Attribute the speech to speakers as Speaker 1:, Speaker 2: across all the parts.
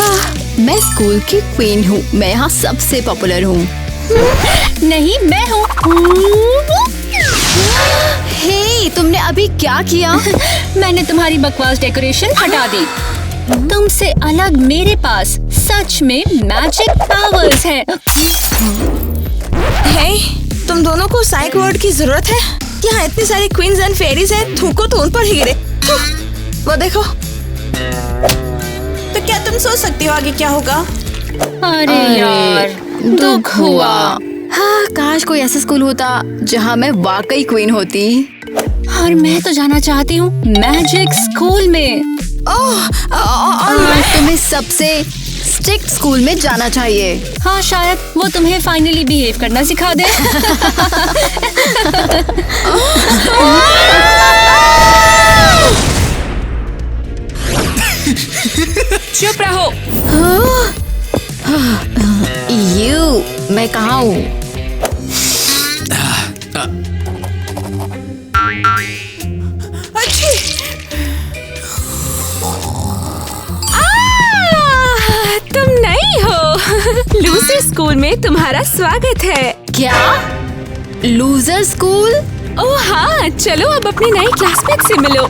Speaker 1: हाँ, मैं स्कूल की क्वीन हूँ। मैं यहाँ सबसे पॉपुलर हूँ।
Speaker 2: नहीं, मैं हूँ।
Speaker 1: हे, तुमने अभी क्या किया?
Speaker 2: मैंने तुम्हारी बकवास डेकोरेशन हटा दी। तुमसे अलग मेरे पास सच में मैजिक पावर्स है।
Speaker 3: हे, तुम दोनों को साइक वर्ड की जरूरत है? यहाँ इतनी सारी क्वींस एंड फेरीज हैं, थूको तो उन पर ही गिरे। वो देखो। तो क्या तुम सोच सकती हो आगे क्या होगा?
Speaker 2: अरे यार, दुख हुआ।
Speaker 1: हाँ, काश कोई ऐसा स्कूल होता जहाँ मैं वाकई क्वीन होती।
Speaker 2: और मैं तो जाना चाहती हूँ मैजिक स्कूल में।
Speaker 1: तुम्हें सबसे स्ट्रिक्ट स्कूल में जाना चाहिए।
Speaker 2: हाँ, शायद वो तुम्हें फाइनली बिहेव करना सिखा दे।
Speaker 3: चुप रहो।
Speaker 1: मैं कहाँ हूँ?
Speaker 3: तुम नहीं हो। लूजर स्कूल में तुम्हारा स्वागत है।
Speaker 1: क्या? Loser school?
Speaker 3: ओह हाँ, चलो अब अपनी नई क्लासमेट से मिलो।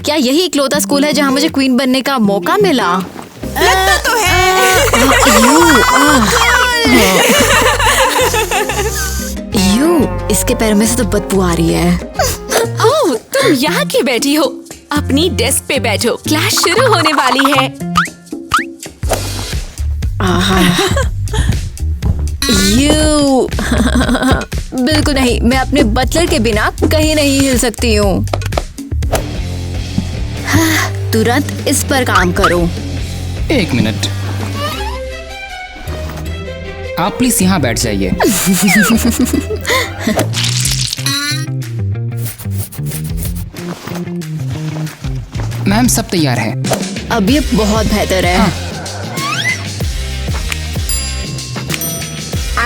Speaker 1: क्या यही इकलौता स्कूल है जहाँ मुझे क्वीन बनने का मौका मिला?
Speaker 3: लगता तो है।
Speaker 1: इसके पैर में से तो बदबू आ रही है।
Speaker 3: ओह, तुम यहाँ क्यों बैठी हो? अपनी डेस्क पे बैठो, क्लास शुरू होने वाली है।
Speaker 1: बिल्कुल नहीं, मैं अपने बटलर के बिना कहीं नहीं हिल सकती हूँ। तुरंत इस पर काम करो।
Speaker 4: 1 मिनट, आप प्लीज यहाँ बैठ जाइए। मैम, सब तैयार है।
Speaker 1: अब ये बहुत बेहतर है।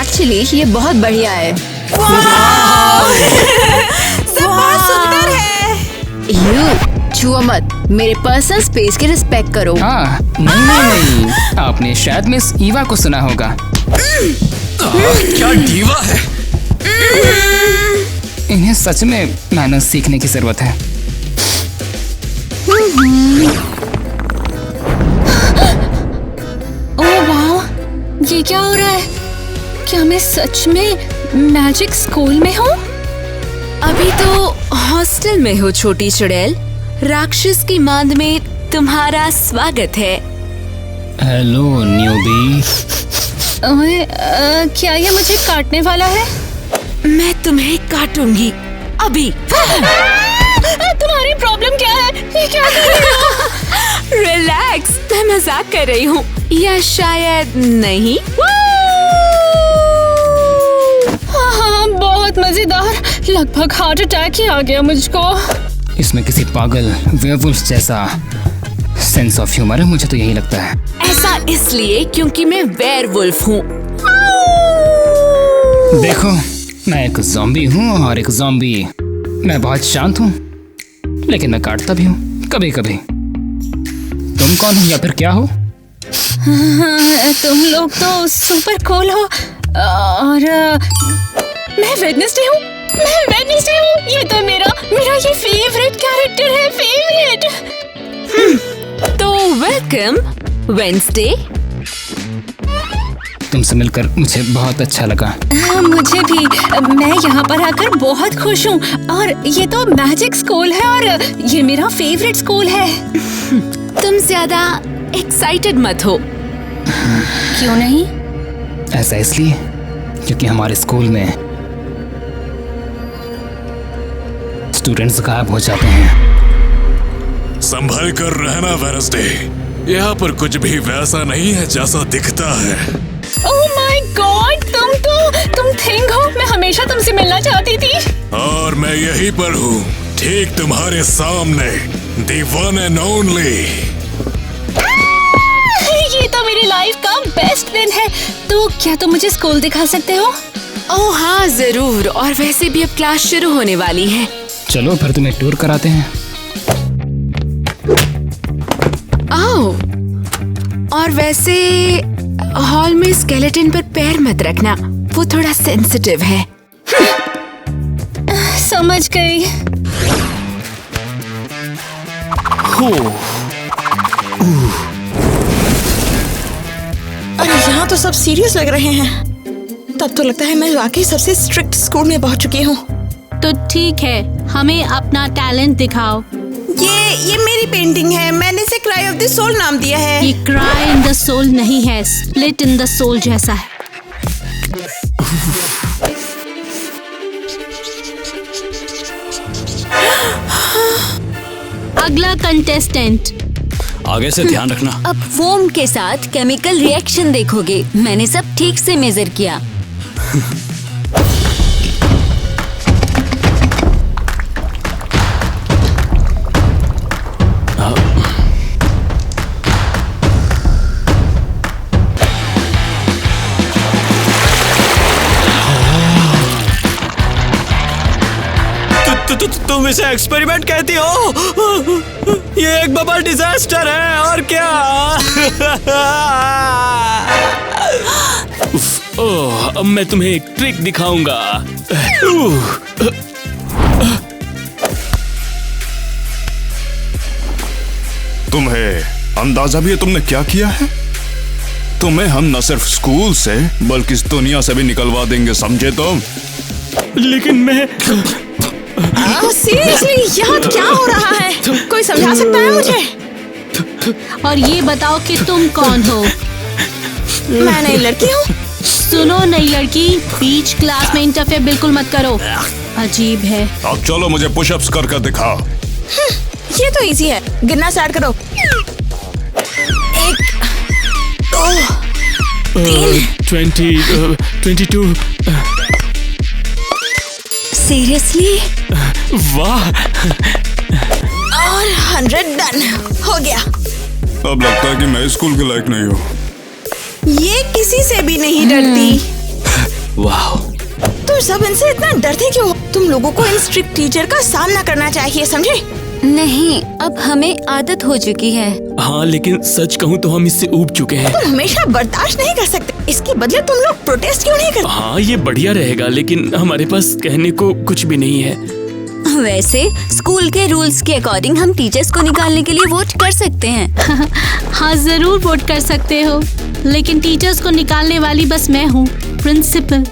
Speaker 1: एक्चुअली ये बहुत बढ़िया है।
Speaker 3: सब बहुत सुंदर है।
Speaker 1: छुओ मत, मेरे पर्सनल स्पेस की रिस्पेक्ट करो।
Speaker 4: हाँ, नहीं, आपने शायद मिस ईवा को सुना होगा।
Speaker 5: क्या डीवा है।
Speaker 4: इन्हें सच में मैनर्स सीखने की जरूरत है।
Speaker 2: ओह वाह, ये क्या हो रहा है? क्या मैं सच में मैजिक स्कूल में हूँ?
Speaker 3: अभी तो हॉस्टल में हो छोटी चुड़ैल। राक्षस की मांद में तुम्हारा स्वागत है।
Speaker 4: Hello newbie.
Speaker 2: क्या ये मुझे काटने वाला है?
Speaker 3: मैं तुम्हें काटूंगी अभी।
Speaker 2: तुम्हारी प्रॉब्लम क्या है? ये क्या कर रही हो?
Speaker 3: रिलैक्स, मैं मजाक कर रही हूँ। या शायद नहीं।
Speaker 2: हाँ, बहुत मजेदार। लगभग हार्ट अटैक ही आ गया मुझको।
Speaker 4: इसमें किसी पागल वेयरवुल्फ जैसा सेंस ऑफ ह्यूमर है, मुझे तो यही लगता है।
Speaker 3: ऐसा इसलिए क्योंकि मैं वेयरवुल्फ हूँ।
Speaker 4: देखो, मैं एक ज़ॉम्बी हूँ और एक ज़ॉम्बी। मैं बहुत शांत हूँ, लेकिन मैं काटता भी हूँ कभी कभी। तुम कौन हो या फिर क्या हो?
Speaker 2: तुम लोग तो सुपर कूल हो। और मैं वेडनेसडे हूँ। ये तो मेरा ये फेवरेट कैरेक्टर है।
Speaker 3: तो वेलकम वेडनेसडे।
Speaker 4: तुमसे मिलकर मुझे बहुत अच्छा लगा।
Speaker 2: मुझे भी। मैं यहाँ पर आकर बहुत खुश हूँ। और ये तो मैजिक स्कूल है और ये मेरा फेवरेट स्कूल है।
Speaker 3: तुम ज्यादा एक्साइटेड मत हो।
Speaker 2: क्यों नहीं?
Speaker 4: ऐसा इसलिए क्योंकि हमारे स्कूल में स्टूडेंट्स गायब हो जाते हैं।
Speaker 5: संभल कर रहना वेडनेसडे। यहाँ पर कुछ भी वैसा नहीं है जैसा दिखता है।
Speaker 2: ओह माय गॉड, तुम थिंग हो। मैं हमेशा तुमसे मिलना चाहती थी।
Speaker 5: और मैं यहीं पर हूँ, ठीक तुम्हारे सामने, the one and only।
Speaker 2: ये तो मेरी लाइफ का बेस्ट दिन है। तो क्या तुम मुझे स्कूल दिखा सकते हो?
Speaker 3: ओह हाँ जरूर, और वैसे भी अब क्लास शुरू होने वाली है।
Speaker 4: चलो फिर तुम्हें टूर कराते हैं।
Speaker 3: आओ, और वैसे हॉल में स्केलेटन पर पैर मत रखना, वो थोड़ा सेंसिटिव है।
Speaker 2: समझ गई।
Speaker 6: अरे यहाँ तो सब सीरियस लग रहे हैं। तब तो लगता है मैं वाकई सबसे स्ट्रिक्ट स्कूल में पहुँच चुकी हूँ।
Speaker 2: तो ठीक है, हमें अपना टैलेंट दिखाओ।
Speaker 6: ये मेरी पेंटिंग है, मैंने इसे क्राई ऑफ द सोल नाम दिया है।
Speaker 2: ये क्राई इन द सोल नहीं है, स्प्लिट इन द सोल जैसा है। अगला कंटेस्टेंट।
Speaker 7: आगे से ध्यान रखना।
Speaker 1: अब फोम के साथ केमिकल रिएक्शन देखोगे। मैंने सब ठीक से मेजर किया।
Speaker 7: तुम इसे एक्सपेरिमेंट कहती हो? ये एक बबल डिजास्टर है और क्या।
Speaker 8: ओह, अब मैं तुम्हें एक ट्रिक दिखाऊंगा।
Speaker 5: तुम्हें अंदाजा भी है तुमने क्या किया है? तुम्हें हम न सिर्फ स्कूल से बल्कि इस दुनिया से भी निकलवा देंगे, समझे तुम?
Speaker 8: लेकिन मैं
Speaker 6: सीरियसली यहाँ क्या हो रहा है? कोई समझा सकता है मुझे?
Speaker 2: और ये बताओ कि तुम कौन हो?
Speaker 6: मैं नई लड़की हूँ।
Speaker 2: सुनो नई लड़की, बीच क्लास में इंटरफेयर बिल्कुल मत करो, अजीब है।
Speaker 5: अब चलो मुझे पुशअप्स कर दिखाओ।
Speaker 6: ये तो इजी है, गिनना स्टार्ट करो। 1 2 3
Speaker 8: 22।
Speaker 1: सीरियसली?
Speaker 8: वाह,
Speaker 6: और 100 डन हो गया।
Speaker 5: अब लगता है कि मैं स्कूल के लायक नहीं हूँ।
Speaker 6: ये किसी से भी नहीं डरती।
Speaker 7: वाह,
Speaker 6: तुम सब इनसे इतना डरते क्यों हो? तुम लोगों को इन स्ट्रिक्ट टीचर का सामना करना चाहिए, समझे?
Speaker 1: नहीं, अब हमें आदत हो चुकी है।
Speaker 8: हाँ लेकिन सच कहूँ तो हम इससे ऊब चुके हैं।
Speaker 6: तुम हमेशा बर्दाश्त नहीं कर सकते, इसके बदले तुम लोग प्रोटेस्ट क्यों नहीं करते?
Speaker 8: हाँ ये बढ़िया रहेगा, लेकिन हमारे पास कहने को कुछ भी नहीं है।
Speaker 1: वैसे स्कूल के रूल्स के अकॉर्डिंग हम टीचर्स को निकालने के लिए वोट कर सकते हैं।
Speaker 2: हाँ जरूर वोट कर सकते हो, लेकिन टीचर्स को निकालने वाली बस मैं हूँ, प्रिंसिपल।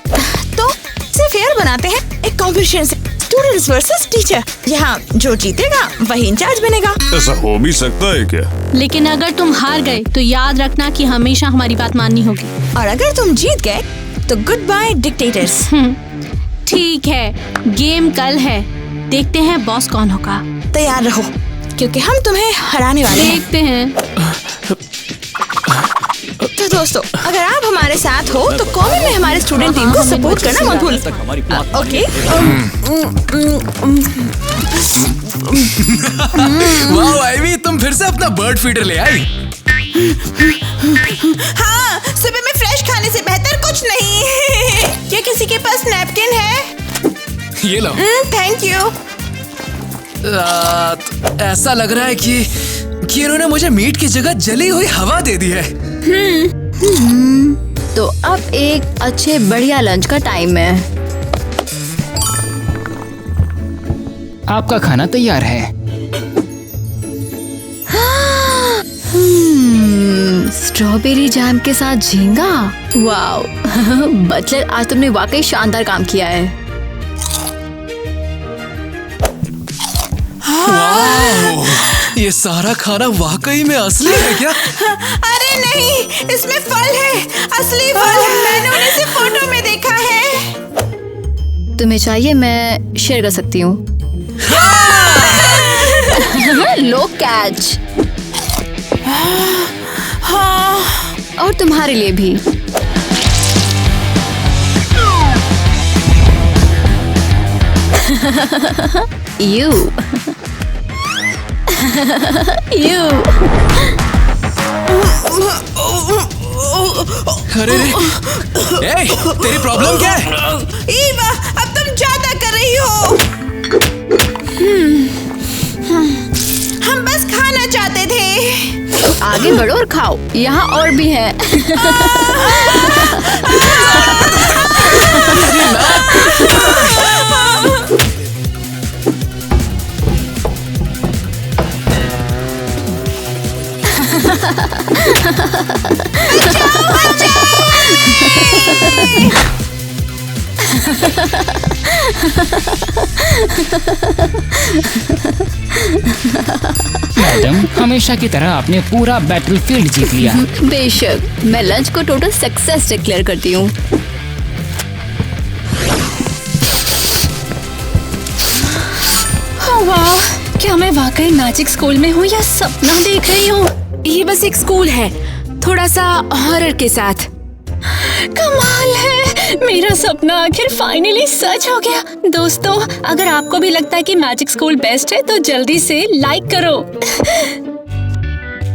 Speaker 6: तो इसे फेयर बनाते हैं, एक कॉम्पिटिशन से, स्टूडेंट्स वर्सेस टीचर। यहाँ जो जीतेगा वही इंचार्ज बनेगा।
Speaker 5: ऐसा हो भी सकता है क्या?
Speaker 2: लेकिन अगर तुम हार गए तो याद रखना कि हमेशा हमारी बात माननी होगी।
Speaker 6: और अगर तुम जीत गए तो गुड बाय डिक्टेटर्स।
Speaker 2: ठीक है, गेम कल है, देखते हैं बॉस कौन होगा।
Speaker 6: तैयार रहो, क्योंकि हम तुम्हें हराने वाले हैं।
Speaker 2: देखते हैं।
Speaker 6: तो दोस्तों, अगर आप हमारे साथ हो तो कमेंट में हमारे स्टूडेंट टीम को सपोर्ट करना मत भूलना। ओके?
Speaker 7: वाह आइवी, तुम फिर से अपना बर्ड फीडर ले आई।
Speaker 6: हाँ, सुबह में फ्रेश खाने से बेहतर कुछ नहीं। क्या किसी के पास नैपकिन है?
Speaker 7: ये लो।
Speaker 6: Thank you.
Speaker 7: ऐसा लग रहा है कि इन्होंने मुझे मीट की जगह जली हुई हवा दे दी है।
Speaker 1: तो अब एक अच्छे बढ़िया लंच का टाइम है।
Speaker 4: आपका खाना तैयार है।
Speaker 1: स्ट्रॉबेरी जैम के साथ झींगा। वाओ बटलर, आज तुमने वाकई शानदार काम किया है।
Speaker 7: ये सारा खाना वाकई में असली है क्या?
Speaker 6: अरे नहीं, इसमें फल है, असली फल है। मैंने उन्हें सिर्फ फोटो में देखा है।
Speaker 1: तुम्हें चाहिए? मैं शेयर कर सकती हूँ। लो कैच। और तुम्हारे लिए भी। यू यू
Speaker 7: अरे ए, तेरी प्रॉब्लम क्या है?
Speaker 6: ईवा, अब तुम ज्यादा कर रही हो। हम बस खाना चाहते थे।
Speaker 1: आगे बढ़ो और खाओ, यहाँ और भी है।
Speaker 4: मैडम, हमेशा की तरह आपने पूरा बैटलफील्ड जीत लिया।
Speaker 1: बेशक, मैं लंच को टोटल सक्सेस डिक्लेयर करती हूँ।
Speaker 2: वाह, क्या मैं वाकई मैजिक स्कूल में हूँ या सपना देख रही हूँ?
Speaker 3: ये बस एक स्कूल है, थोड़ा सा हॉरर के साथ।
Speaker 2: कमाल है, मेरा सपना आखिर फाइनली सच हो गया। दोस्तों, अगर आपको भी लगता है कि मैजिक स्कूल बेस्ट है तो जल्दी से लाइक करो।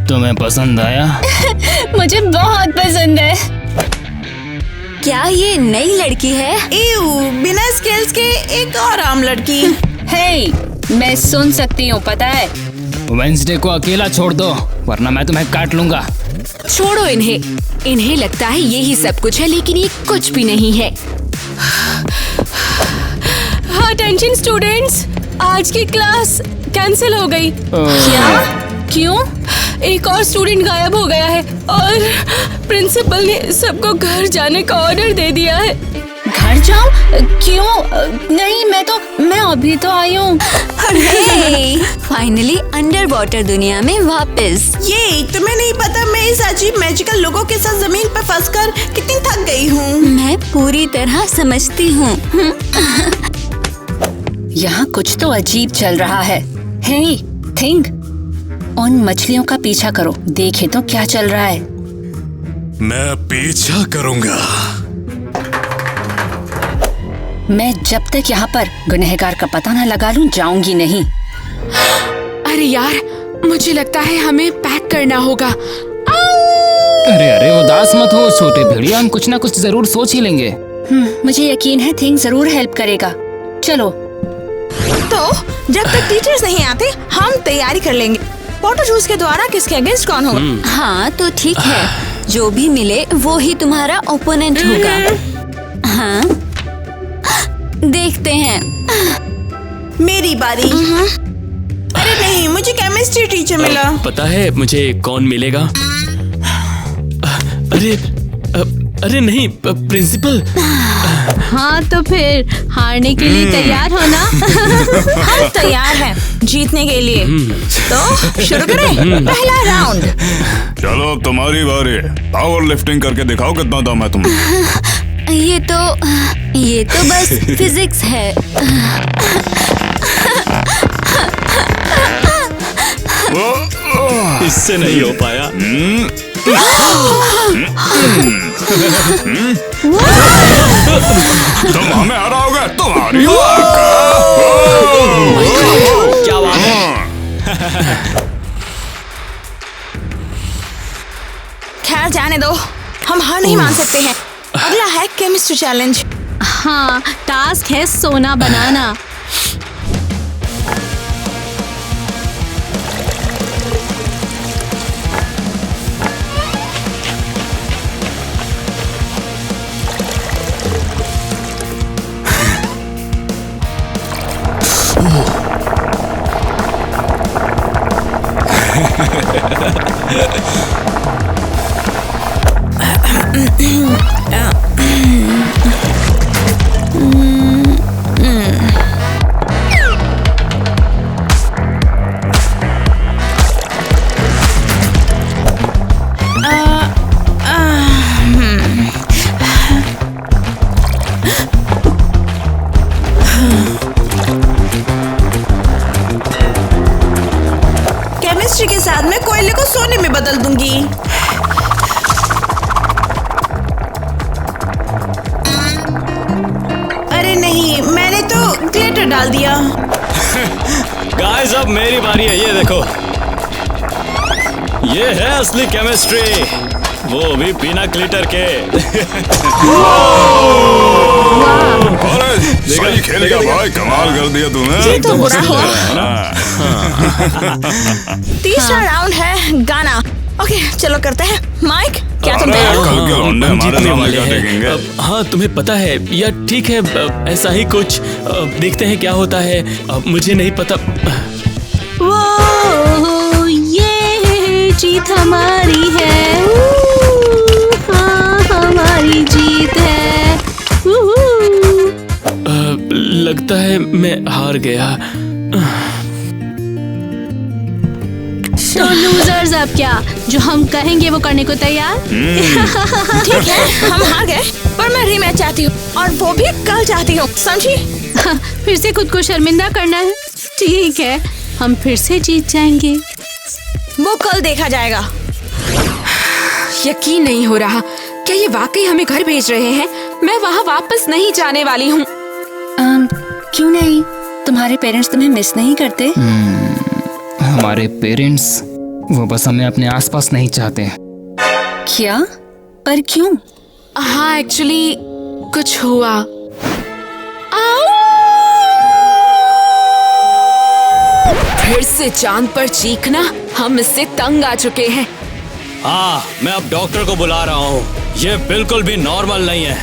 Speaker 4: तुम्हें पसंद आया?
Speaker 2: मुझे बहुत पसंद है।
Speaker 1: क्या ये नई लड़की है?
Speaker 6: बिना स्किल्स के एक और आम लड़की।
Speaker 2: हे, मैं सुन सकती हूँ, पता है।
Speaker 4: वेंसडे को अकेला छोड़ दो, वरना मैं तुम्हें काट लूंगा।
Speaker 3: छोड़ो इन्हें लगता है यही सब कुछ है, लेकिन ये कुछ भी नहीं है।
Speaker 2: अटेंशन स्टूडेंट्स, आज की क्लास कैंसिल हो गई। क्या? क्यों? एक और स्टूडेंट गायब हो गया है और प्रिंसिपल ने सबको घर जाने का ऑर्डर दे दिया है। घर जाओ? क्यों? नहीं, मैं अभी तो आई हूँ।
Speaker 1: फाइनली अंडर वाटर दुनिया में वापस।
Speaker 6: ये तुम्हें नहीं पता मैं इस अजीब मैजिकल लोगों के साथ जमीन पर फंसकर कितनी थक गई हूँ।
Speaker 1: मैं पूरी तरह समझती हूँ।
Speaker 2: यहाँ कुछ तो अजीब चल रहा है। हे, थिंक, उन मछलियों का पीछा करो, देखे तो क्या चल रहा है।
Speaker 5: मैं पीछा करूंगा।
Speaker 2: मैं जब तक यहाँ पर गुनहगार का पता न लगा लूं, जाऊंगी नहीं।
Speaker 3: अरे यार, मुझे लगता है हमें पैक करना होगा।
Speaker 4: अरे उदास मत हो छोटे भेड़िया, हम कुछ ना कुछ जरूर सोच ही लेंगे।
Speaker 2: मुझे यकीन है थिंग जरूर हेल्प करेगा। चलो।
Speaker 6: तो जब तक टीचर्स नहीं आते हम तैयारी कर लेंगे। पोटो जूस के द्वारा किसके अगेंस्ट कौन होगा?
Speaker 1: हाँ तो ठीक है, जो भी मिले वो ही तुम्हारा ओपोनेंट होगा। हाँ, देखते हैं।
Speaker 6: मेरी बारी। अरे नहीं, मुझे केमिस्ट्री टीचर मिला।
Speaker 8: पता है मुझे कौन मिलेगा? अरे नहीं, प्रिंसिपल।
Speaker 1: हाँ तो फिर हारने के लिए तैयार हो ना?
Speaker 6: हम तैयार हैं जीतने के लिए। तो शुरू करें पहला राउंड।
Speaker 5: चलो तुम्हारी बारी। पावर लिफ्टिंग करके दिखाओ कितना दम है तुम्हें।
Speaker 1: ये तो बस फिजिक्स है।
Speaker 8: इससे नहीं हो पाया।
Speaker 5: तुम हमें हराओगे, तुम्हारी
Speaker 8: क्या बात है?
Speaker 6: खैर जाने दो, हम हार नहीं मान सकते हैं। अगला है केमिस्ट्री चैलेंज।
Speaker 1: हाँ, टास्क है सोना बनाना।
Speaker 6: केमिस्ट्री के साथ मैं कोयले को सोने में बदल दूंगी। अरे नहीं, मैंने तो ग्लिटर डाल दिया।
Speaker 8: गाइस, अब मेरी बारी है। ये देखो, ये है असली केमिस्ट्री।
Speaker 7: वो भी बिना ग्लिटर के।
Speaker 5: अरे सही खेल गया भाई, कमाल कर दिया तूने।
Speaker 6: ये तो बुरा
Speaker 5: एकदम
Speaker 6: हुआ।
Speaker 5: है ना?
Speaker 6: तीसरा राउंड है गाना। ओके चलो करते हैं। माइक क्या तुम
Speaker 5: अरे,
Speaker 6: तैयार हो?
Speaker 5: कल के लौंडे
Speaker 8: हम
Speaker 5: हमारे
Speaker 8: जीतने
Speaker 5: सामने
Speaker 8: वाले
Speaker 5: क्या
Speaker 8: हैं।
Speaker 5: टिकेंगे?
Speaker 8: हाँ तुम्हें पता है या ठीक है, ऐसा ही कुछ। देखते हैं क्या होता है। मुझे नहीं पता।
Speaker 2: वो ये जीत हमारी है। हाँ हमारी जीत है।
Speaker 8: लगता है मैं हार गया।
Speaker 2: तो लूजर्स अब क्या, जो हम कहेंगे वो करने को तैयार?
Speaker 6: ठीक है हम हार गए, पर मैं रीमैच चाहती हूँ और वो भी कल चाहती हूँ, समझी?
Speaker 2: फिर से खुद को शर्मिंदा करना है? ठीक है, हम फिर से जीत जाएंगे।
Speaker 6: वो कल देखा जाएगा।
Speaker 3: यकीन नहीं हो रहा, क्या ये वाकई हमें घर भेज रहे हैं? मैं वहाँ वापस नहीं जाने वाली हूँ।
Speaker 1: क्यों नहीं? तुम्हारे पेरेंट्स तुम्हें मिस नहीं करते?
Speaker 4: हमारे पेरेंट्स वो बस हमें अपने आसपास नहीं चाहते।
Speaker 1: क्या? पर क्यों?
Speaker 3: हाँ एक्चुअली कुछ हुआ। फिर से चांद पर चीखना, हम इससे तंग आ चुके हैं।
Speaker 7: हाँ मैं अब डॉक्टर को बुला रहा हूँ। ये बिल्कुल भी नॉर्मल नहीं है।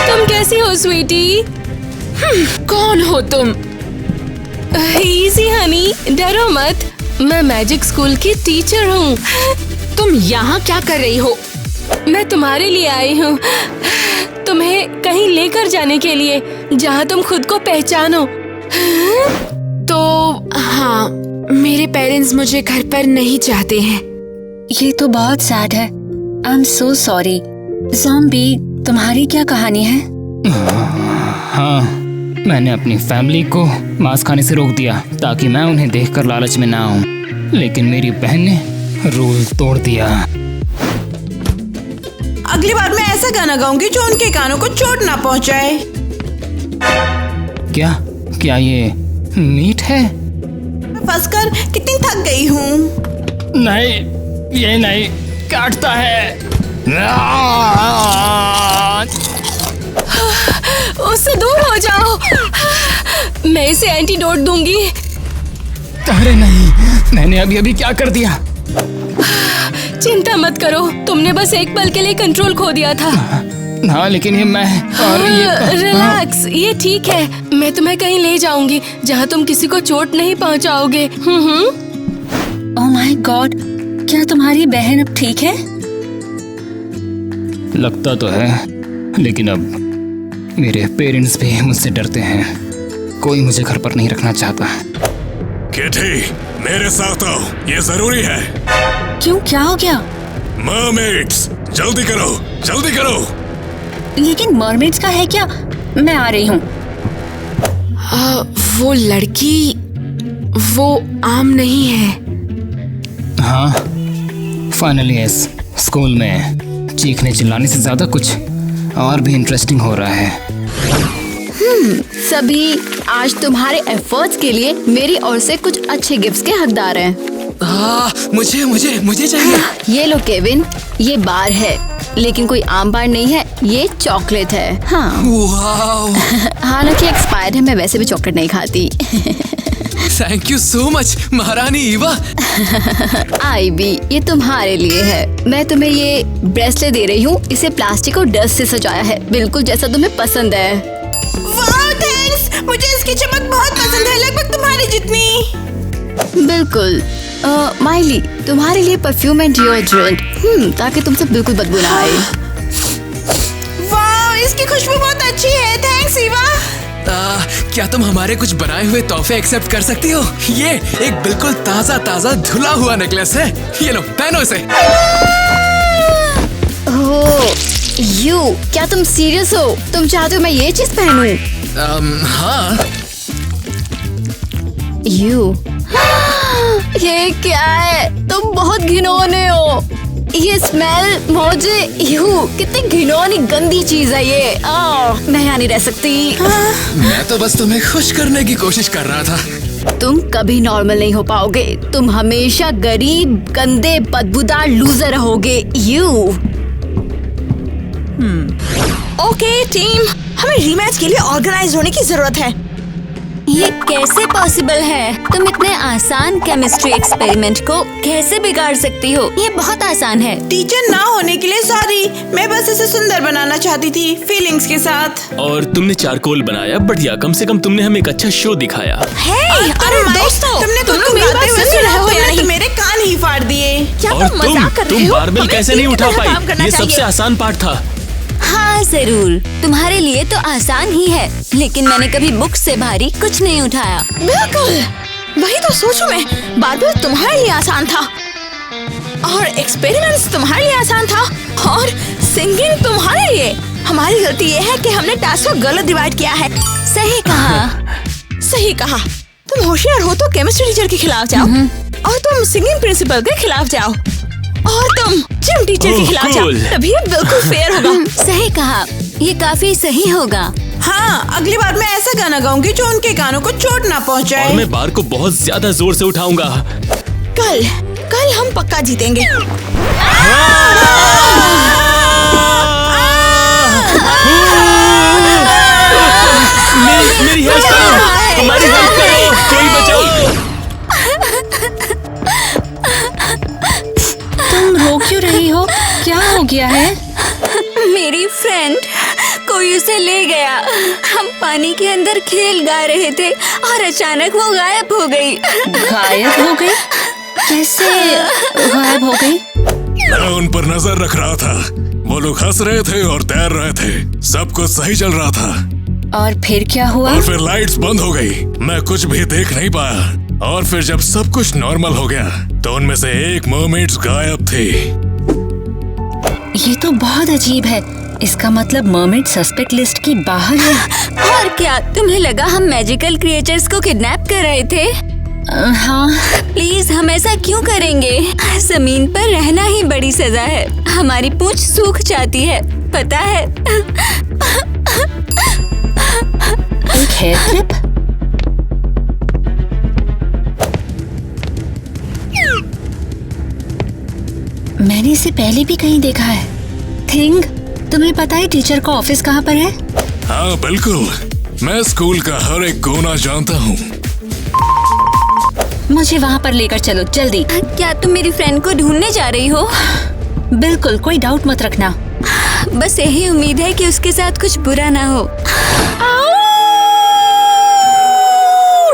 Speaker 2: तुम कैसी हो स्वीटी?
Speaker 3: कौन हो तुम?
Speaker 2: इजी हनी, डरो मत। मैं मैजिक स्कूल की टीचर हूँ।
Speaker 3: तुम यहाँ क्या कर रही हो?
Speaker 2: मैं तुम्हारे लिए आई हूँ, तुम्हें कहीं लेकर जाने के लिए जहाँ तुम खुद को पहचानो।
Speaker 3: तो हाँ, मेरे पेरेंट्स मुझे घर पर नहीं चाहते हैं।
Speaker 1: ये तो बहुत सैड है। I am so sorry. Zombie, तुम्हारी क्या कहानी है?
Speaker 4: हाँ, मैंने अपनी फैमिली को मांस खाने से रोक दिया ताकि मैं उन्हें देखकर लालच में ना आऊं, लेकिन मेरी बहन ने रूल तोड़ दिया।
Speaker 6: अगली बार मैं ऐसा गाना गाऊंगी जो उनके कानों को चोट ना पहुंचाए।
Speaker 4: क्या क्या ये मीट है?
Speaker 6: फंसकर कितनी थक गई हूँ।
Speaker 4: नहीं, ये नहीं काटता है।
Speaker 2: उससे दूर हो जाओ। मैं इसे एंटीडोट दूंगी।
Speaker 4: अरे नहीं, मैंने अभी अभी क्या कर दिया?
Speaker 2: चिंता मत करो, तुमने बस एक पल के लिए कंट्रोल खो दिया था।
Speaker 4: हाँ लेकिन ये मैं और ये
Speaker 2: रिलैक्स, ये ठीक है। मैं तुम्हें कहीं ले जाऊंगी जहाँ तुम किसी को चोट नहीं पहुँचाओगे।
Speaker 1: ओह माय गॉड, क्या तुम्हारी बहन अब ठीक है?
Speaker 4: लगता तो है, लेकिन अब मेरे पेरेंट्स भी मुझसे डरते हैं। कोई मुझे घर पर नहीं रखना चाहता।
Speaker 5: किटी, मेरे साथ आओ, ये जरूरी है।
Speaker 1: क्यों, क्या हो गया?
Speaker 5: मरमेड्स, जल्दी करो, जल्दी करो।
Speaker 1: लेकिन मरमेड्स का है क्या? मैं आ रही हूँ।
Speaker 3: वो लड़की, वो आम नहीं है।
Speaker 4: हाँ, फाइनली इस स्कूल में चीखने चिल्लाने से ज्यादा कुछ और भी इंटरेस्टिंग हो रहा है।
Speaker 1: सभी आज तुम्हारे एफर्ट्स के लिए मेरी ओर से कुछ अच्छे गिफ्ट्स के हकदार हैं।
Speaker 7: मुझे मुझे मुझे चाहिए।
Speaker 1: ये लो केविन, ये बार है, लेकिन कोई आम बार नहीं है, ये चॉकलेट है। हाँ
Speaker 7: वाओ,
Speaker 1: हालांकि एक्सपायर्ड है, मैं वैसे भी चॉकलेट नहीं खाती।
Speaker 7: थैंक यू सो मच महारानी ईवा।
Speaker 1: आई भी, ये तुम्हारे लिए है। मैं तुम्हें ये ब्रेसलेट दे रही हूँ। इसे प्लास्टिक और डस्ट से सजाया है, बिल्कुल जैसा तुम्हें पसंद है।
Speaker 6: वाह थैंक्स, मुझे इसकी चमक बहुत पसंद है, लगभग तुम्हारी जितनी।
Speaker 1: बिल्कुल। माइली, तुम्हारे लिए परफ्यूम एंड डिओड्रेंट, ताकि तुमसे बिल्कुल बदबू ना आए।
Speaker 6: वाह, इसकी खुशबू बहुत अच्छी है। थैंक्स ईवा।
Speaker 7: क्या तुम हमारे कुछ बनाए हुए तोहफे एक्सेप्ट कर सकती हो? ये एक बिल्कुल ताजा ताजा धुला हुआ नेकलेस है। ये लो, पहनो इसे।
Speaker 1: यू, क्या तुम सीरियस हो? तुम चाहते हो मैं ये चीज पहनूं?
Speaker 7: हाँ।
Speaker 1: यू, ये क्या है? तुम बहुत घिनौने हो। ये स्मेल मुझे, यू, कितनी घिनौनी गंदी चीज है ये। मैं यहाँ नहीं रह सकती।
Speaker 7: मैं तो बस तुम्हें खुश करने की कोशिश कर रहा था।
Speaker 1: तुम कभी नॉर्मल नहीं हो पाओगे। तुम हमेशा गरीब, गंदे, बदबूदार लूजर रहोगे। यू।
Speaker 6: ओके टीम, हमें रीमैच के लिए ऑर्गेनाइज होने की जरूरत है।
Speaker 1: ये कैसे पॉसिबल है? तुम इतने आसान केमिस्ट्री एक्सपेरिमेंट को कैसे बिगाड़ सकती हो? ये बहुत आसान है।
Speaker 6: टीचर ना होने के लिए सॉरी, मैं बस इसे सुंदर बनाना चाहती थी, फीलिंग्स के साथ।
Speaker 8: और तुमने चारकोल बनाया, बढ़िया। कम से कम तुमने हमें एक अच्छा शो दिखाया।
Speaker 6: अरे दोस्तों, तुमने खुद को गाते हुए सुना हो या नहीं? मेरे कान ही फाड़ दिए। क्या
Speaker 8: और
Speaker 6: तुम मजाक कर रहे
Speaker 8: तुम
Speaker 6: हो?
Speaker 8: बारबेल
Speaker 6: हमें
Speaker 8: कैसे नहीं
Speaker 6: टीम की
Speaker 8: उठा
Speaker 6: तरह काम
Speaker 8: पाई?
Speaker 6: करना
Speaker 8: ये
Speaker 6: चाहिए।
Speaker 8: सबसे आसान पार्ट था।
Speaker 1: हाँ जरूर, तुम्हारे लिए तो आसान ही है, लेकिन मैंने कभी बुक से भारी कुछ नहीं उठाया।
Speaker 6: बिल्कुल, वही तो सोचूं मैं। बारबेल तुम्हारे लिए आसान था, और एक्सपेरिमेंट्स तुम्हारे लिए आसान था, और सिंगिंग तुम्हारे लिए। हमारी गलती ये है कि हमने टास्क को गलत डिवाइड किया है।
Speaker 1: सही कहा।
Speaker 6: सही कहा। तुम होशियार हो तो केमिस्ट्री टीचर के खिलाफ जाओ, और तुम सिंगिंग प्रिंसिपल के खिलाफ जाओ, और तुम जिम टीचर के खिलाफ जाओ।
Speaker 8: cool.
Speaker 6: तभी ये बिल्कुल फेयर होगा।
Speaker 1: सही कहा, ये काफी सही होगा।
Speaker 6: हाँ, अगली बार मैं ऐसा गाना गाऊंगी जो उनके कानों को चोट ना पहुंचाए।
Speaker 8: और मैं बार को बहुत ज्यादा जोर से उठाऊंगा।
Speaker 6: कल हम पक्का जीतेंगे।
Speaker 8: मेरी हेल्प करो, हमारी हेल्प करो, कोई बचाओ।
Speaker 2: तुम रो क्यों रही हो? क्या हो गया है?
Speaker 1: मेरी फ्रेंड, कोई उसे ले गया। हम पानी के अंदर खेल गा रहे थे और अचानक वो गायब हो गई।
Speaker 2: गायब हो गई? कैसे गायब हो गई?
Speaker 9: मैं उन पर नजर रख रहा था। वो लोग हंस रहे थे और तैर रहे थे। सब कुछ सही चल रहा था।
Speaker 2: और फिर क्या हुआ?
Speaker 9: और फिर लाइट्स बंद हो गई। मैं कुछ भी देख नहीं पाया। और फिर जब सब कुछ नॉर्मल हो गया तो उनमें से एक मर्मेड्स गायब थी।
Speaker 2: ये तो बहुत अजीब है। इसका मतलब मर्मेड सस्पेक्ट लिस्ट की बाहर है।
Speaker 1: और क्या तुम्हें लगा हम मैजिकल क्रिएचर्स को किडनैप कर रहे थे?
Speaker 2: हाँ।
Speaker 1: प्लीज, हम ऐसा क्यों करेंगे? जमीन पर रहना ही बड़ी सजा है। हमारी पूंछ सूख जाती है, पता है।
Speaker 2: एक हेयर क्लिप? मैंने इसे पहले भी कहीं देखा है। थिंग, तुम्हें पता है टीचर का ऑफिस कहाँ पर है?
Speaker 9: हाँ बिल्कुल, मैं स्कूल का हर एक कोना जानता हूँ।
Speaker 2: मुझे वहाँ पर लेकर चलो जल्दी।
Speaker 1: क्या तुम मेरी फ्रेंड को ढूंढने जा रही हो?
Speaker 2: बिल्कुल, कोई डाउट मत रखना।
Speaker 1: बस यही उम्मीद है कि उसके साथ कुछ बुरा ना हो।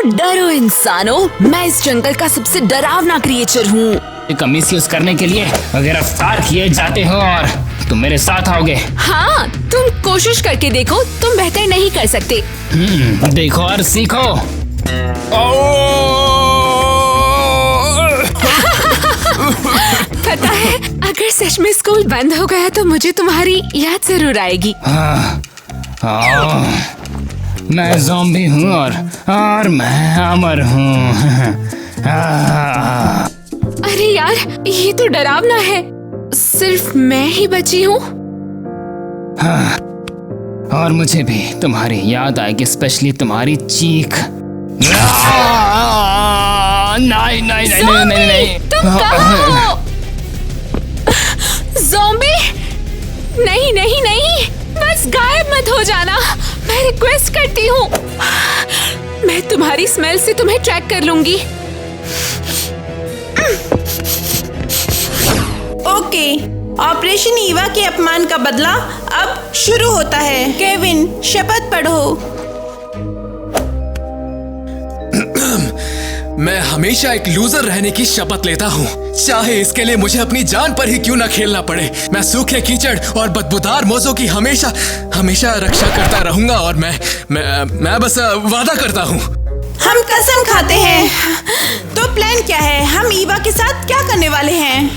Speaker 3: डरो इंसानों, मैं इस जंगल का सबसे डरावना क्रिएचर हूँ।
Speaker 4: मिसयूज करने के लिए गिरफ्तार किए जाते हो और तुम मेरे साथ आओगे।
Speaker 3: हाँ, तुम कोशिश करके देखो, तुम बेहतर नहीं कर सकते।
Speaker 4: देखो और सीखो।
Speaker 3: पता है, अगर सच में स्कूल बंद हो गया तो मुझे तुम्हारी याद जरूर आएगी।
Speaker 4: मैं ज़ॉम्बी हूँ और मैं अमर हूँ।
Speaker 3: अरे यार, ये तो डरावना है। सिर्फ मैं ही बची हूँ।
Speaker 4: और मुझे भी तुम्हारी याद आएगी, स्पेशली तुम्हारी चीख। नहीं नहीं नहीं नहीं नहीं नहीं।
Speaker 3: तुम कहाँ हो? ज़ॉम्बी? नहीं नहीं नहीं, बस गायब मत हो जाना। मैं रिक्वेस्ट करती हूँ। मैं तुम्हारी स्मेल से तुम्हें ट्रैक कर लूंगी।
Speaker 6: ओके, ऑपरेशन ईवा के अपमान का बदला अब शुरू होता है। केविन, शपथ पढ़ो।
Speaker 7: मैं हमेशा एक लूजर रहने की शपथ लेता हूँ, चाहे इसके लिए मुझे अपनी जान पर ही क्यों ना खेलना पड़े। मैं सूखे कीचड़ और बदबूदार मोजों की हमेशा हमेशा रक्षा करता रहूंगा। और मैं बस वादा करता हूँ।
Speaker 6: हम कसम खाते हैं। तो प्लान क्या है? हम ईवा के साथ क्या करने वाले हैं?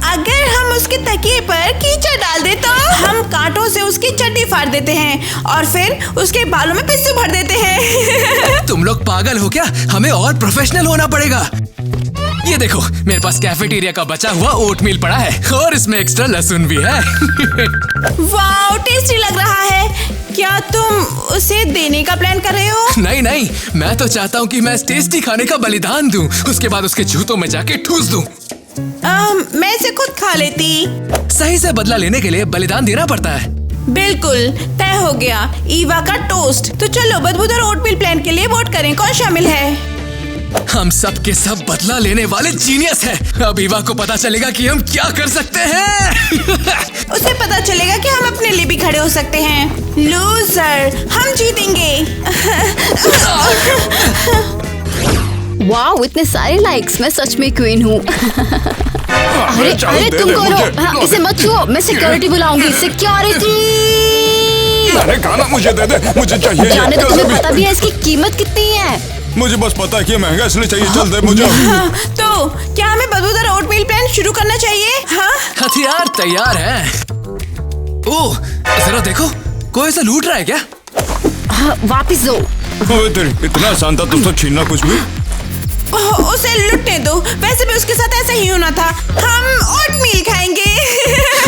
Speaker 6: अगर हम उसके तकिए पर कीचड़ डाल दे तो हम कांटों से उसकी चड्डी फाड़ देते हैं और फिर उसके बालों में पिस्सू भर देते हैं।
Speaker 7: तुम लोग पागल हो क्या? हमें और प्रोफेशनल होना पड़ेगा। ये देखो, मेरे पास कैफेटेरिया का बचा हुआ ओटमील पड़ा है और इसमें एक्स्ट्रा लहसुन भी है।
Speaker 6: वाओ, टेस्टी लग रहा है। क्या तुम उसे देने का प्लान कर रहे हो?
Speaker 7: नहीं नहीं, मैं तो चाहता हूँ कि मैं इस टेस्टी खाने का बलिदान दूं, उसके बाद उसके जूतों में जाके ठूस दूं।
Speaker 6: मैं इसे खुद खा लेती।
Speaker 7: सही से बदला लेने के लिए बलिदान देना पड़ता है।
Speaker 6: बिल्कुल तय हो गया, ईवा का टोस्ट। तो चलो बदबूदार ओटमील प्लान के लिए वोट करें, कौन शामिल है?
Speaker 7: हम सब के सब बदला लेने वाले जीनियस हैं। अब ईवा को पता चलेगा कि हम क्या कर सकते हैं।
Speaker 6: उसे पता चलेगा कि हम अपने लिए भी खड़े हो सकते हैं। लूजर, हम जीतेंगे।
Speaker 1: वाह, इतने सारे लाइक्स, मैं सच में क्वीन हूँ। अरे
Speaker 5: चलो,
Speaker 1: अरे
Speaker 5: दे
Speaker 1: तुम
Speaker 5: दे
Speaker 1: करो,
Speaker 5: मुझे।
Speaker 1: हाँ, इसे मत छुओ, मैं सिक्योरिटी बुलाऊंगी। सिक्योरिटी,
Speaker 5: अरे खाना मुझे दे दे, मुझे चाहिए।
Speaker 1: जाने तो तुम्हें पता भी है इसकी कीमत कितनी है?
Speaker 5: मुझे बस पता है कि महंगा इसलिए चाहिए। चल दे मुझे।
Speaker 6: तो क्या हमें बदबूदार ओटमील प्लान शुरू करना चाहिए? हाँ,
Speaker 7: हथियार तैयार है। ओह, जरा देखो, कोई इसे लूट रहा है क्या?
Speaker 1: हाँ, वापिस दो।
Speaker 5: ओए तेरी, इतना आसान था तुझसे छीनना कुछ भी?
Speaker 6: उसे लुटने दो। वैसे भी उसके साथ ऐसा ही होना था। हम ओटमील खाएंगे।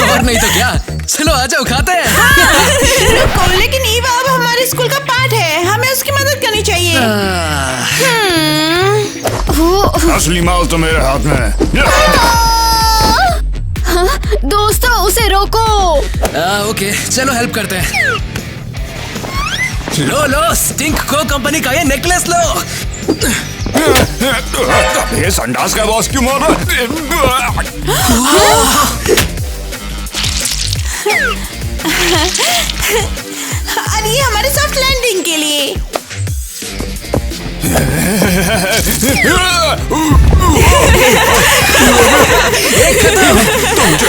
Speaker 7: और नहीं तो क्या, चलो आ जाओ खाते हैं।
Speaker 6: रुको, लेकिन ईवा अब हमारे स्कूल का पार्ट है, हमें उसकी मदद करनी चाहिए।
Speaker 5: असली माल तो मेरे हाथ में है।
Speaker 1: हाँ, दोस्तों उसे रोको।
Speaker 7: ओके, चलो हेल्प करते हैं। लो लो, स्टिंक को कंपनी का ये नेकलेस लो।
Speaker 5: ये संडास का बॉस क्यों मार रहा है?
Speaker 6: और ये हमारे सॉफ्ट लैंडिंग के लिए।
Speaker 5: तुम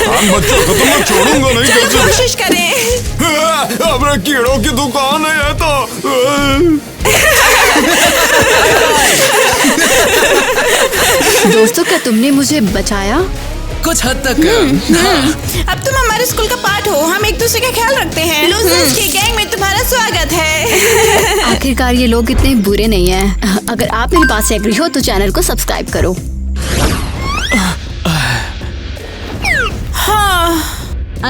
Speaker 5: जान बच्चों को तो मैं छोड़ूंगा नहीं।
Speaker 6: चलो कोशिश करें।
Speaker 5: अपने कीड़ों की दुकान है ये तो।
Speaker 1: दोस्तों, क्या तुमने मुझे बचाया?
Speaker 7: कुछ हद तक।
Speaker 6: अब तुम हमारे स्कूल का पार्ट हो, हम एक दूसरे का ख्याल रखते हैं। लूजर्स की गैंग में तुम्हारा स्वागत है।
Speaker 1: आखिरकार ये लोग इतने बुरे नहीं हैं। अगर आप मेरी बात से एग्री हो तो चैनल को सब्सक्राइब करो।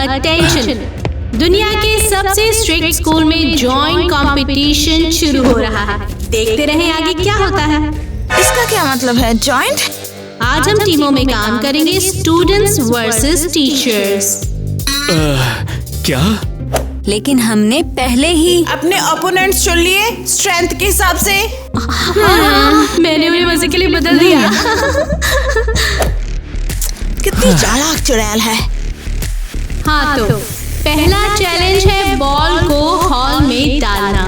Speaker 2: अटेंशन, दुनिया के सबसे स्ट्रिक्ट स्कूल में जॉइंट कंपटीशन शुरू हो रहा है। देखते रहें आगे क्या होता है।
Speaker 6: इसका क्या मतलब है, जॉइंट?
Speaker 2: आज हम टीमों में काम करेंगे, स्टूडेंट्स वर्सेस टीचर्स।
Speaker 8: क्या?
Speaker 1: लेकिन हमने पहले ही
Speaker 6: अपने ओपोनेंट्स चुन लिए स्ट्रेंथ के हिसाब से।
Speaker 2: मैंने उन्हें मजे के लिए बदल दिया।
Speaker 6: कितनी चालाक चुड़ैल है।
Speaker 2: हाँ, तो पहला चैलेंज है बॉल को हॉल में डालना।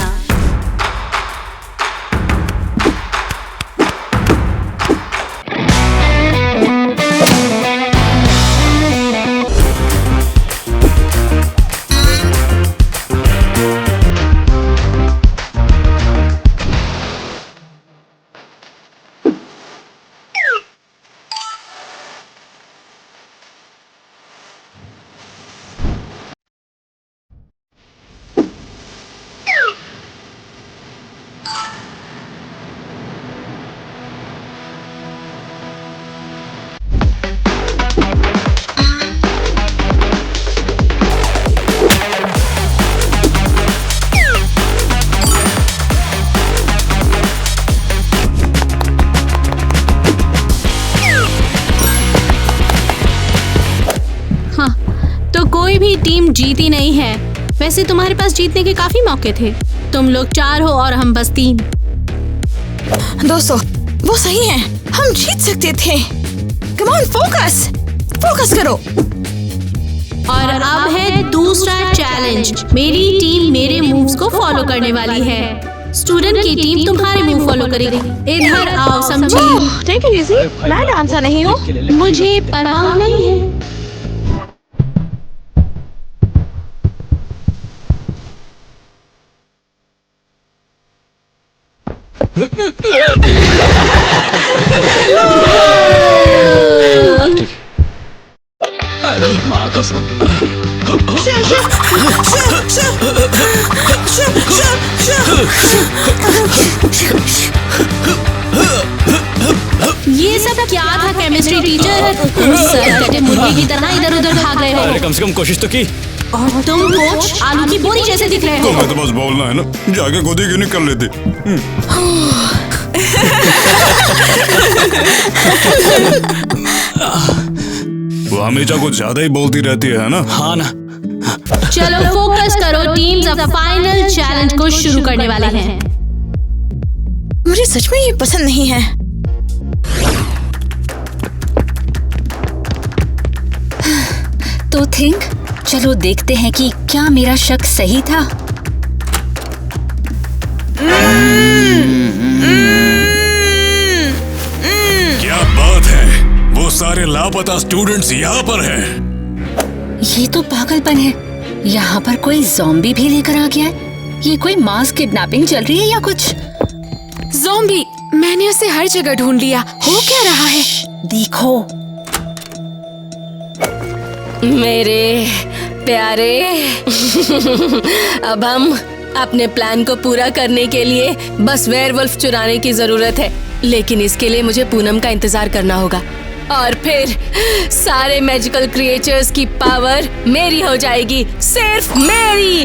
Speaker 2: कोई भी टीम जीती नहीं है। वैसे तुम्हारे पास जीतने के काफी मौके थे। तुम लोग 4 हो और हम बस 3।
Speaker 6: दोस्तों, वो सही है, हम जीत सकते थे। कम ऑन, फोकस करो।
Speaker 2: और अब है दूसरा चैलेंज। मेरी टीम मेरे मूव्स को फॉलो करने वाली है। स्टूडेंट की टीम तुम्हारे मूव फॉलो करेगी। इधर आओ, समझी?
Speaker 3: टेक इट इजी, मैं डांसर नहीं हूँ।
Speaker 2: मुझे पता नहीं है। ये सब क्या था केमिस्ट्री टीचर? तुम सर मुर्गी की तरह इधर उधर भाग रहे हो।
Speaker 8: अरे कम से कम कोशिश तो की।
Speaker 2: और तुम कोच आलू की बोरी जैसे दिख रहे हो।
Speaker 5: तुम्हें तो बस बोलना है ना, जाके खुद ही क्यों नहीं कर लेते। वो हमेशा कुछ ज्यादा ही बोलती रहती है ना।
Speaker 8: हाँ ना।
Speaker 2: चलो फोकस करो टीम्स, अब फाइनल चैलेंज को शुरू करने वाले हैं।
Speaker 6: मुझे सच में ये पसंद नहीं है।
Speaker 1: तो थिंक, चलो देखते हैं कि क्या मेरा शक सही था।
Speaker 9: क्या बात है, वो सारे लापता स्टूडेंट्स यहाँ पर हैं।
Speaker 1: ये तो पागलपन है। यहाँ पर कोई ज़ॉम्बी भी लेकर आ गया है। ये कोई मास किडनैपिंग चल रही है या कुछ?
Speaker 3: ज़ॉम्बी, मैंने उसे हर जगह ढूंढ लिया। हो क्या रहा है?
Speaker 1: देखो,
Speaker 2: मेरे प्यारे, अब हम अपने प्लान को पूरा करने के लिए बस वेयरवुल्फ चुराने की जरूरत है, लेकिन इसके लिए मुझे पूनम का इंतजार करना होगा और फिर सारे मैजिकल क्रिएचर्स की पावर मेरी हो जाएगी, सिर्फ मेरी।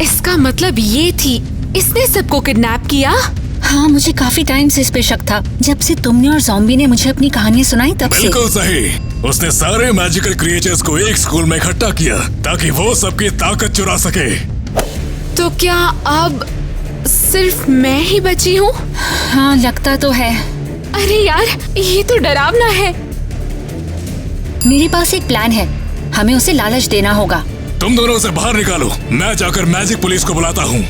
Speaker 3: इसका मतलब ये थी, इसने सबको किडनैप किया।
Speaker 1: हाँ, मुझे काफी टाइम से इस पे शक था। जब से तुमने और ज़ॉम्बी ने मुझे अपनी कहानी सुनाई तब से।
Speaker 9: बिल्कुल सही, उसने सारे मैजिकल क्रिएचर्स को एक स्कूल में इकट्ठा किया ताकि वो सबकी ताकत चुरा सके।
Speaker 3: तो क्या अब सिर्फ मैं ही बची हूँ?
Speaker 1: हाँ, लगता तो है।
Speaker 3: अरे यार, ये तो डरावना है।
Speaker 1: मेरे पास एक प्लान है, हमें उसे लालच देना होगा।
Speaker 9: तुम दोनों उसे बाहर निकालो, मैं जाकर मैजिक पुलिस को बुलाता हूँ।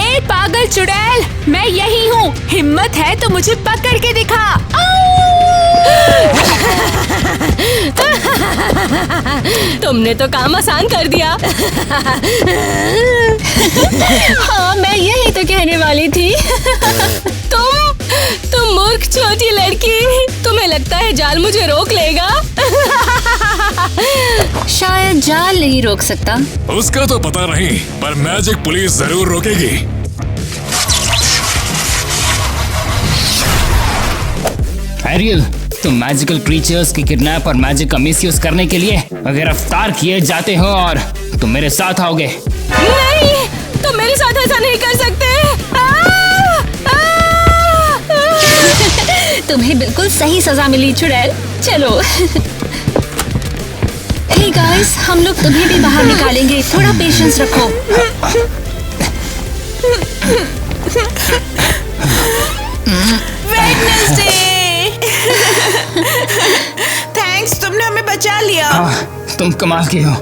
Speaker 3: ए पागल चुड़ैल, मैं यही हूँ। हिम्मत है तो मुझे पकड़ के दिखा।
Speaker 2: तुमने तो काम आसान कर दिया।
Speaker 1: हाँ, मैं यही तो कहने वाली थी।
Speaker 2: तुम मूर्ख छोटी लड़की, तुम्हें लगता है जाल मुझे रोक लेगा?
Speaker 1: शायद जाल नहीं रोक सकता।
Speaker 9: उसका तो पता नहीं, पर मैजिक पुलिस जरूर रोकेगी।
Speaker 4: एरियल, तुम मैजिकल क्रीचर्स की किडनैप और मैजिक का मिसयूज करने के लिए गिरफ्तार किए जाते हो और तुम मेरे साथ आओगे।
Speaker 2: नहीं, तुम मेरे साथ ऐसा नहीं कर सकते।
Speaker 1: तुम्हें बिल्कुल सही सजा मिली चुड़ैल। चलो। हे गाइस, हम लोग तुम्हें भी बाहर निकालेंगे, थोड़ा पेशेंस रखो।
Speaker 6: वेडनेसडे। थैंक्स, तुमने हमें बचा लिया।
Speaker 4: तुम कमाल की हो।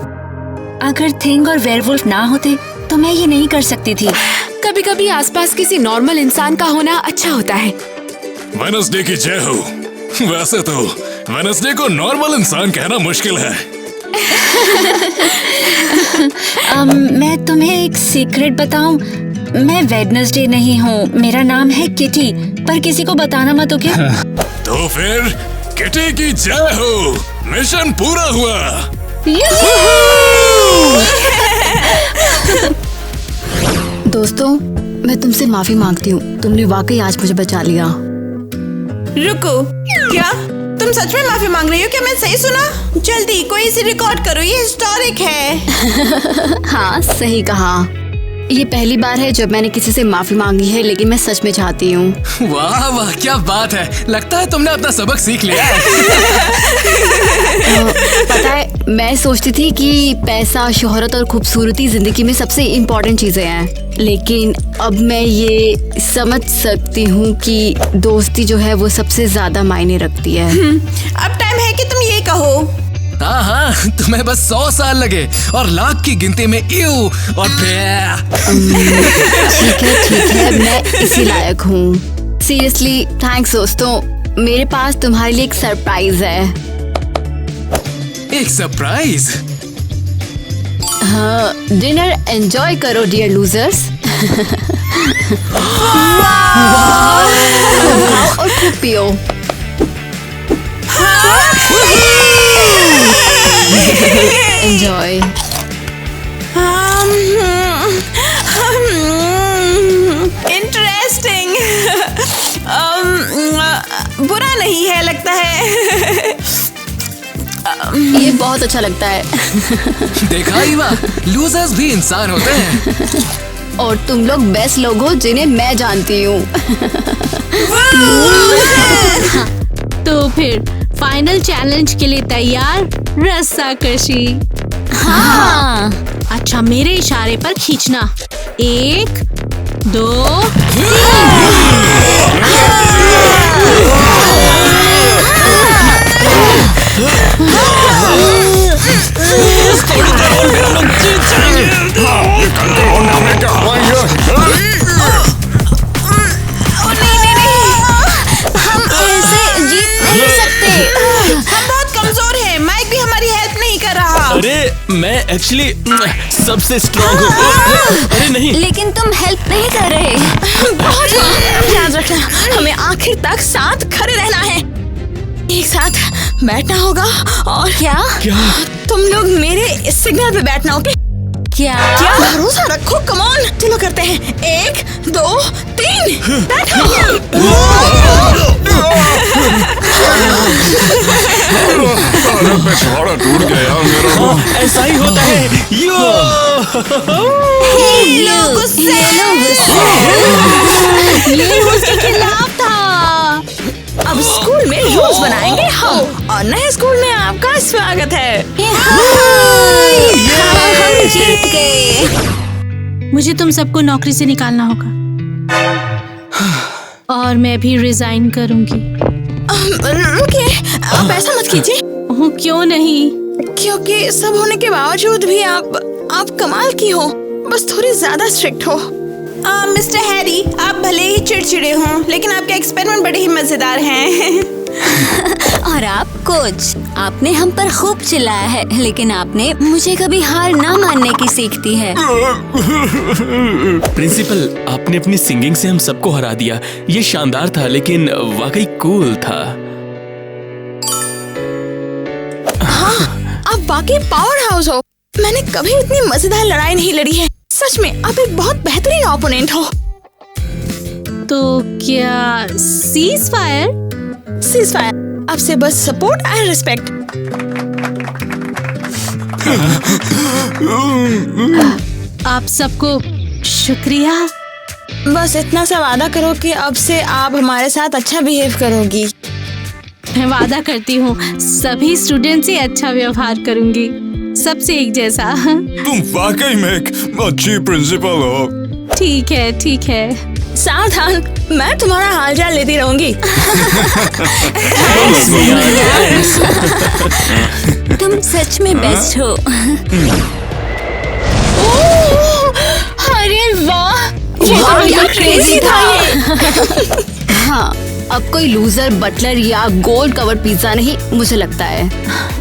Speaker 1: अगर थिंग और वेयरवुल्फ ना होते तो मैं ये नहीं कर सकती थी।
Speaker 3: कभी कभी आसपास किसी नॉर्मल इंसान का होना अच्छा होता है।
Speaker 9: वेडनेसडे की जय हो। वैसे तो वेडनेसडे को नॉर्मल इंसान कहना मुश्किल है।
Speaker 1: मैं तुम्हें एक सीक्रेट बताऊं? मैं वेडनेसडे नहीं हूँ, मेरा नाम है किटी, पर किसी को बताना मत, ओके?
Speaker 9: तो फिर किटी की जय हो, मिशन पूरा हुआ।
Speaker 1: दोस्तों, मैं तुमसे माफी मांगती हूँ, तुमने वाकई आज मुझे बचा लिया।
Speaker 6: रुको, क्या तुम सच में माफी मांग रही हो? क्या मैं सही सुना? जल्दी कोई इसे रिकॉर्ड करो, ये हिस्टोरिक है।
Speaker 1: हाँ, सही कहा। ये पहली बार है जब मैंने किसी से माफी मांगी है, लेकिन मैं सच में चाहती हूँ।
Speaker 7: वाह वाह, क्या बात है, लगता है तुमने अपना सबक सीख लिया है।
Speaker 1: पता है, मैं सोचती थी कि पैसा, शोहरत और खूबसूरती जिंदगी में सबसे इम्पोर्टेंट चीजें हैं, लेकिन अब मैं ये समझ सकती हूँ कि दोस्ती जो है वो सबसे ज्यादा मायने रखती है।
Speaker 6: अब टाइम है कि तुम ये कहो।
Speaker 7: हाँ हाँ, तुम्हें बस 100 साल लगे और लाख की गिनती में यू और
Speaker 1: ठीक है, मैं इसी लायक हूँ। सीरियसली थैंक्स दोस्तों, मेरे पास तुम्हारे लिए एक सरप्राइज है।
Speaker 7: एक सरप्राइज?
Speaker 1: हाँ, डिनर एंजॉय करो डियर लूजर्स। खाओ और खूब पियो। एंजॉय।
Speaker 6: इंटरेस्टिंग। बुरा नहीं है लगता है।
Speaker 1: ये बहुत अच्छा लगता है।
Speaker 7: देखा ईवा, लूजर्स भी इंसान होते हैं।
Speaker 1: और तुम लोग बेस्ट लोग हो जिन्हें मैं जानती हूँ।
Speaker 3: तो फिर फाइनल चैलेंज के लिए तैयार? रस्साकशी। हाँ। अच्छा, मेरे इशारे पर खींचना। 1 2
Speaker 6: हम ऐसे जीत नहीं सकते। हम बहुत कमजोर हैं। माइक भी हमारी हेल्प नहीं कर रहा।
Speaker 8: अरे मैं एक्चुअली सबसे स्ट्रांग हूँ। अरे नहीं,
Speaker 1: लेकिन तुम हेल्प नहीं कर रहे।
Speaker 2: बहुत याद रखना, हमें आखिर तक साथ खड़े रहना है। एक साथ बैठना होगा। और
Speaker 1: क्या?
Speaker 2: तुम लोग मेरे सिग्नल पे बैठना, ओके?
Speaker 1: क्या?
Speaker 2: भरोसा रखो, कम ऑन। चलो करते हैं। 1 2 3 बैठो।
Speaker 5: पिछवाड़ा टूट गया मेरा।
Speaker 8: ऐसा ही होता है।
Speaker 3: ये उसके खिलाफ था।
Speaker 2: अब स्कूल में रूल्स बनाएंगे हम, और नए स्कूल में आपका स्वागत है।
Speaker 1: हम जीत गए।
Speaker 3: मुझे तुम सबको नौकरी से निकालना होगा और मैं भी रिजाइन करूंगी।
Speaker 2: रुकिए, आप ऐसा मत कीजिए।
Speaker 3: क्यों नहीं?
Speaker 2: क्योंकि सब होने के बावजूद भी आप कमाल की हो, बस थोड़ी ज्यादा स्ट्रिक्ट हो।
Speaker 6: मिस्टर हैरी, आप भले ही चिड़चिड़े हों, लेकिन आपके एक्सपेरिमेंट बड़े ही मजेदार हैं।
Speaker 1: और आप कोच, आपने हम पर खूब चिल्लाया है, लेकिन आपने मुझे कभी हार ना मानने की सीख दी है।
Speaker 8: प्रिंसिपल, आपने अपनी सिंगिंग से हम सबको हरा दिया। ये शानदार था, लेकिन वाकई कूल था।
Speaker 2: आप वाकई पावर हाउस हो। मैंने कभी इतनी मजेदार लड़ाई नहीं लड़ी है। सच में आप एक बहुत बेहतरीन ओपोनेंट हो।
Speaker 3: तो क्या सीज फायर?
Speaker 2: सीज फायर, अब से बस सपोर्ट एंड रिस्पेक्ट।
Speaker 3: आप सबको शुक्रिया।
Speaker 2: बस इतना सा वादा करो कि अब से आप हमारे साथ अच्छा बिहेव करोगी।
Speaker 3: मैं वादा करती हूँ सभी स्टूडेंट से अच्छा व्यवहार करूंगी, सबसे एक जैसा।
Speaker 5: तुम वाकई में एक अच्छी प्रिंसिपल हो।
Speaker 3: ठीक है, ठीक है।
Speaker 2: सावधान, मैं तुम्हारा हालचाल लेती रहूंगी।
Speaker 1: तुम सच में बेस्ट हो।
Speaker 2: अरे वाह, ये तो क्या क्रेजी था ये।
Speaker 1: हाँ, अब कोई लूजर बटलर या गोल्ड कवर्ड पिज्जा नहीं, मुझे लगता है।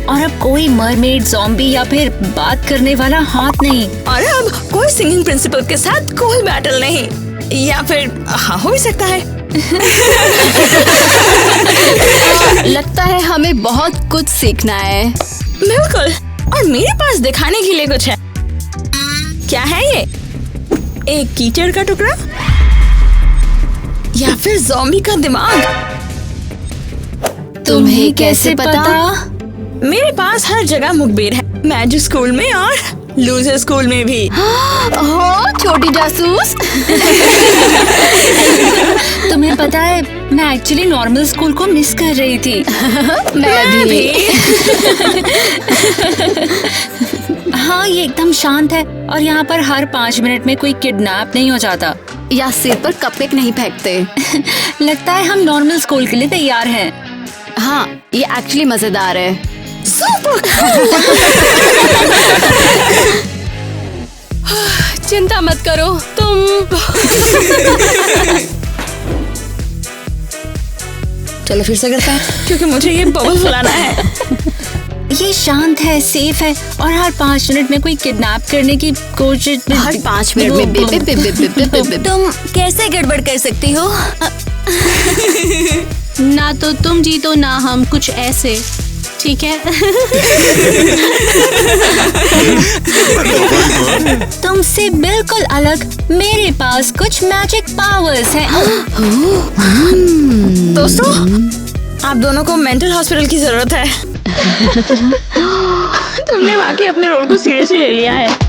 Speaker 10: और अब कोई मरमेड, ज़ॉम्बी या फिर बात करने वाला हाथ नहीं।
Speaker 2: और अब कोई सिंगिंग प्रिंसिपल के साथ कोई बैटल नहीं, या फिर हाँ, हो भी सकता है।
Speaker 1: लगता है हमें बहुत कुछ सीखना है।
Speaker 2: बिल्कुल, और मेरे पास दिखाने के लिए कुछ है। क्या है ये? एक कीचड़ का टुकड़ा या फिर ज़ॉम्बी का दिमाग?
Speaker 1: तुम्हें कैसे पता?
Speaker 2: मेरे पास हर जगह मुखबिर है, मैजिक स्कूल में और लूजर स्कूल में भी।
Speaker 1: ओह, छोटी जासूस।
Speaker 10: तुम्हें पता है, मैं एक्चुअली नॉर्मल स्कूल को मिस कर रही थी।
Speaker 1: मैं भी।
Speaker 10: हाँ, ये एकदम शांत है और यहाँ पर हर 5 मिनट में कोई किडनैप नहीं हो जाता
Speaker 1: या सिर पर कपकेक नहीं फेंकते।
Speaker 10: लगता है हम नॉर्मल स्कूल के लिए तैयार हैं।
Speaker 1: हाँ, ये एक्चुअली मजेदार है।
Speaker 2: चिंता मत करो तुम। चलो फिर से करते हैं, क्योंकि मुझे ये बबल फुलाना है।
Speaker 10: ये शांत है, सेफ है और हर 5 मिनट में कोई किडनैप करने की कोशिश।
Speaker 1: हर 5 मिनट में
Speaker 10: तुम कैसे गड़बड़ कर सकती हो?
Speaker 3: ना तो तुम जीतो ना हम, कुछ ऐसे। ठीक है।
Speaker 10: तुमसे बिल्कुल अलग मेरे पास कुछ मैजिक पावर्स हैं।
Speaker 2: दोस्तों,
Speaker 6: आप दोनों को मेंटल हॉस्पिटल की जरूरत है।
Speaker 11: तुमने वाकई अपने रोल को सीरियसली ले लिया है।